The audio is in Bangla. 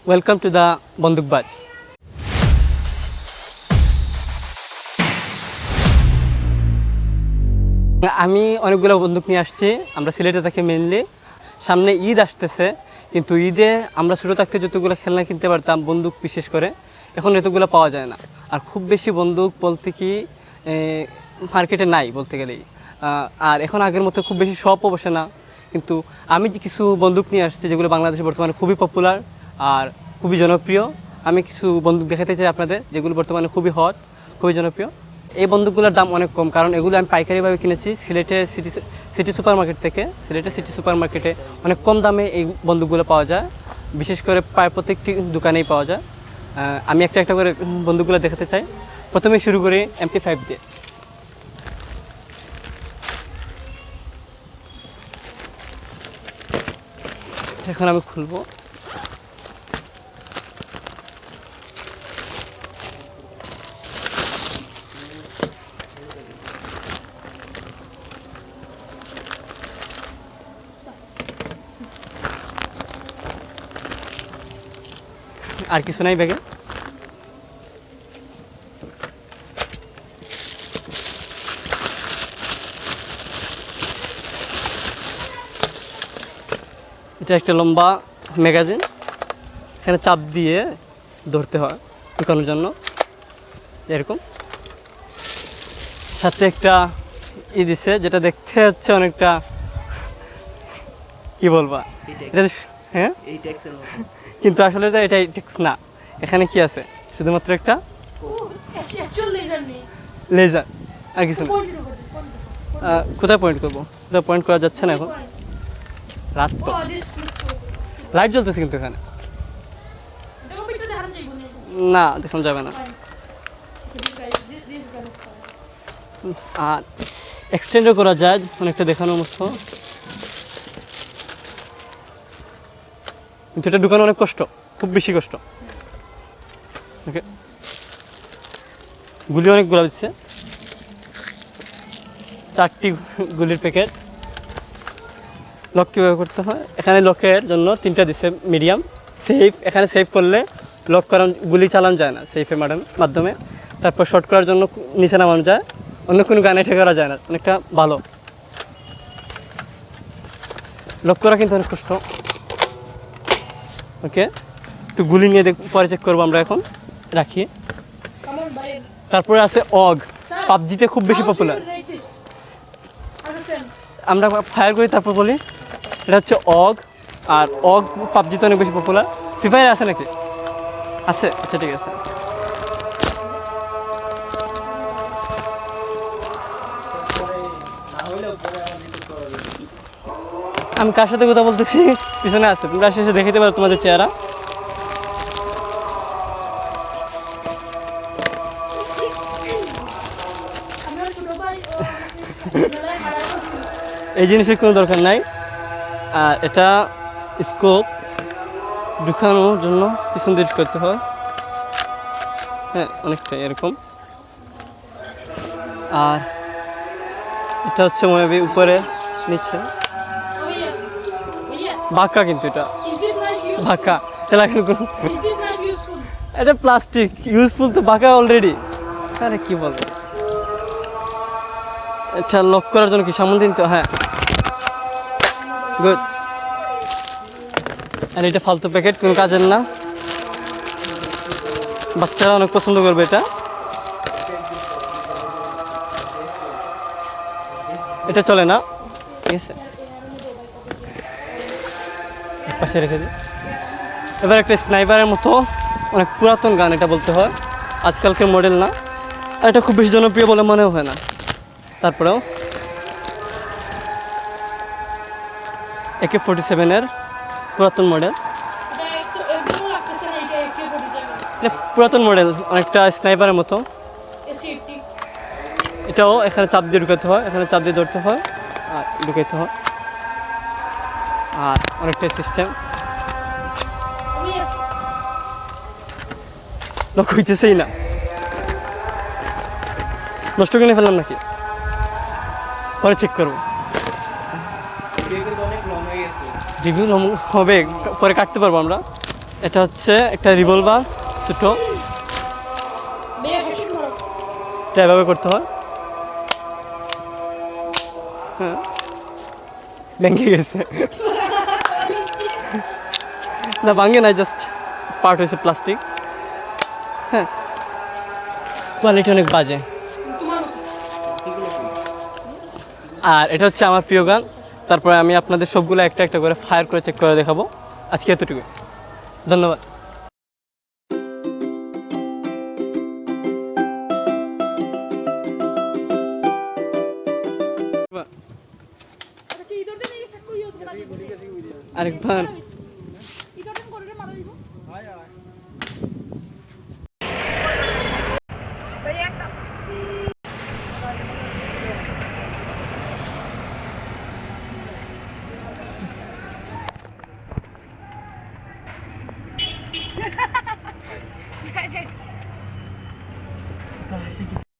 Welcome to the বন্দুকবাজ। আমি অনেকগুলো বন্দুক নিয়ে আসছি। আমরা সিলেটে থাকি মেনলি। সামনে ঈদ আসতেছে, কিন্তু ঈদে আমরা ছোটো থাকতে যতগুলো খেলনা কিনতে পারতাম, বন্দুক বিশেষ করে, এখন এতগুলো পাওয়া যায় না। আর খুব বেশি বন্দুক বলতে কি মার্কেটে নাই বলতে গেলেই। আর এখন আগের মতো খুব বেশি শপও বসে না। কিন্তু আমি যে কিছু বন্দুক নিয়ে আসছি যেগুলো বাংলাদেশে বর্তমানে খুবই পপুলার আর খুবই জনপ্রিয়। আমি কিছু বন্দুক দেখাতে চাই আপনাদের, যেগুলো বর্তমানে খুবই হট, খুবই জনপ্রিয়। এই বন্দুকগুলোর দাম অনেক কম, কারণ এগুলো আমি পাইকারিভাবে কিনেছি সিলেটে সিটি সুপার মার্কেট থেকে। সিলেটে সিটি সুপার মার্কেটে অনেক কম দামে এই বন্দুকগুলো পাওয়া যায়, বিশেষ করে প্রায় প্রত্যেকটি দোকানেই পাওয়া যায়। আমি একটা একটা করে বন্দুকগুলো দেখাতে চাই। প্রথমে শুরু করি MP5 দিয়ে। এখন আমি খুলবো। আর কিছু নাই ব্যাগে। এটা একটা লম্বা ম্যাগাজিন, এখানে চাপ দিয়ে ধরতে হয় ঢুকানোর জন্য, এরকম। সাথে একটা দিছে, যেটা দেখতে হচ্ছে অনেকটা, কি বলবা এটা, হ্যাঁ কিন্তু আসলে তো এটা টেক্স না। এখানে কি আছে? শুধুমাত্র একটা লেজার, আর কিছু না। কোথায় পয়েন্ট করবো? কোথায় পয়েন্ট করা যাচ্ছে না এখন, রাত তো। লাইট জ্বলতেছে কিন্তু এখানে না, দেখানো যাবে না। আর এক্সটেন্ডও করা যায় অনেকটা দেখানোর মতো, কিন্তু এটা ঢুকানো অনেক কষ্ট, খুব বেশি কষ্ট। ওকে, গুলি অনেকগুলো দিচ্ছে, 4টি গুলির প্যাকেট। লক কীভাবে করতে হয়? এখানে লকের জন্য 3টা দিচ্ছে মিডিয়াম। সেফ, এখানে সেভ করলে লক করা, গুলি চালানো যায় না সেফের মাধ্যমে। তারপর শর্ট করার জন্য নিচে নামানো যায়, অন্য কোনো গানে ঠেক করা যায় না, অনেকটা ভালো। লক করা কিন্তু অনেক কষ্ট। ওকে, একটু গুলি নিয়ে পরে চেক করবো আমরা, এখন রাখি। তারপরে আছে অগ, পাবজিতে খুব বেশি পপুলার। আমরা ফায়ার করি তারপর বলি। এটা হচ্ছে অগ, আর অগ পাবজিতে অনেক বেশি পপুলার। ফ্রি ফায়ারে আছে নাকি? আছে, আচ্ছা ঠিক আছে। আমি কার সাথে কথা বলতেছি? পিছনে আছে, তোমরা শেষে দেখাতে পারো তোমাদের চেহারা। এই জিনিসের কোনো দরকার নাই। আর এটা স্কোপ ঢুকানোর জন্য পিছন দিয়ে করতে হয়, হ্যাঁ অনেকটা এরকম। আর এটা হচ্ছে মনে হয় উপরে নিচে বাঁকা, কিন্তু এটা বাঁকা, এটা লাগানো কোনো, এটা প্লাস্টিক ইউজফুল তো, বাঁকা অলরেডি। আরে কি বলবো, এটা লক করার জন্য কি সামনে দিন তো, হ্যাঁ গুড। আর এটা ফালতু প্যাকেট, কোনো কাজের না, বাচ্চারা অনেক পছন্দ করবে এটা। এটা চলে না, ঠিক আছে, পাশে রেখে দিই। এবার একটা স্নাইপারের মতো অনেক পুরাতন গান, এটা বলতে হয়, আজকালকার মডেল না। আর এটা খুব বেশি জনপ্রিয় বলে মনেও হয় না। তারপরেও AK-47 পুরাতন মডেল, এটা পুরাতন মডেল, অনেকটা স্নাইপারের মতো। এটাও এখানে চাপ দিয়ে ঢুকাতে হয়, এখানে চাপ দিয়ে ধরতে হয় আর ঢুকাতে হয়। আর অনেকটা সিস্টেম, লক হইতেছেই না। নষ্ট কিনে ফেললাম নাকি, পরে চেক করবো। রিভিউ হবে, পরে কাটতে পারবো আমরা। এটা হচ্ছে একটা রিভলভার ছোটো, এটা এভাবে করতে হয়। হ্যাঁ, ভেঙে গেছে। না ভাঙে নাই, জাস্ট পার্ট হয়েছে প্লাস্টিক। হ্যাঁ, কোয়ালিটি অনেক বাজে। আর এটা হচ্ছে আমার প্রিয় গান। তারপরে আমি আপনাদের সবগুলো একটা একটা করে ফায়ার করে চেক করে দেখাবো। আজকে এতটুকু, ধন্যবাদ। আরেকবার